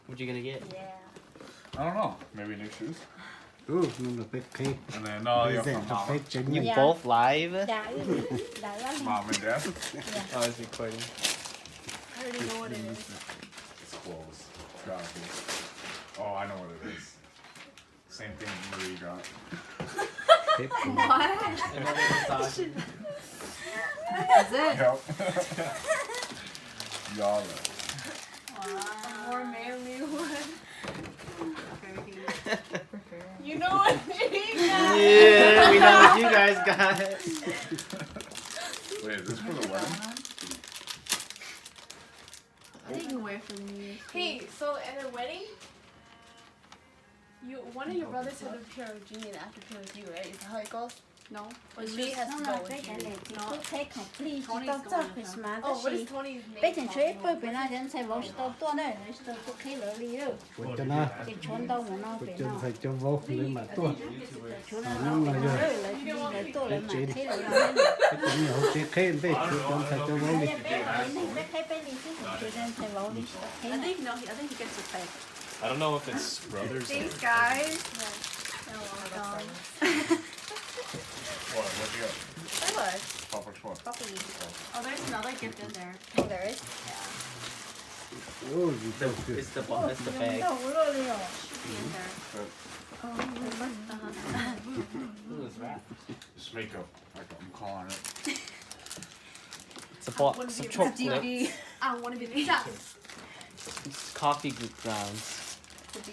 What you gonna get? Yeah. I don't know. Maybe new shoes. Ooh, nó big cake. And then you Is have it from the mama. big chừng You này? both live? Đại lắm. Mom and dad. Oh, it's recording. I already know what it is. It's clothes. It's gotta be. Oh, I know what it is. Same thing Marie got. Another massage. Is it? Yep. Y'all know. A more manly one. You know what she got? Yeah, we know what you guys got. Wait, is this for the wedding? I think you can wear for the New Year's. Hey, so at a wedding, one of your brothers had to pair with Jimmy and after pair with you, right? Is that how it goes? No. Or Lee has to Nó go là with cái Jimmy. này chỉ có take complete chỉ Tony's có going cho Christmas Oh, what thì is Tony's name? bây giờ chơi bởi vì nó dân sẽ vào store tua này nó store tua khi lỡ đi rồi Quên cho nó. thì chốn đâu mà nó Quên phải cho nó thầy cho vô lên mà tua. chốn nó phải nó rồi lại đi lại tua lại mà thế là nó Cái chừng này hộp chế khen đây, cho thầy cho vô đi. bé thấy bé đi chứ chốn dân sẽ vào đi thế I think he gets to pay. I don't know if it's brothers. Thanks, guys. What'd you get? Bye-bye. Papa what? Oh, there's another gift in there. oh there is Oh, you so good. It's the bag. đâu có rồi liền Be in there. Who is that? Just makeup. Like I'm calling it. It's a box. It's a chocolate. I want to be the It's coffee grounds. DVD.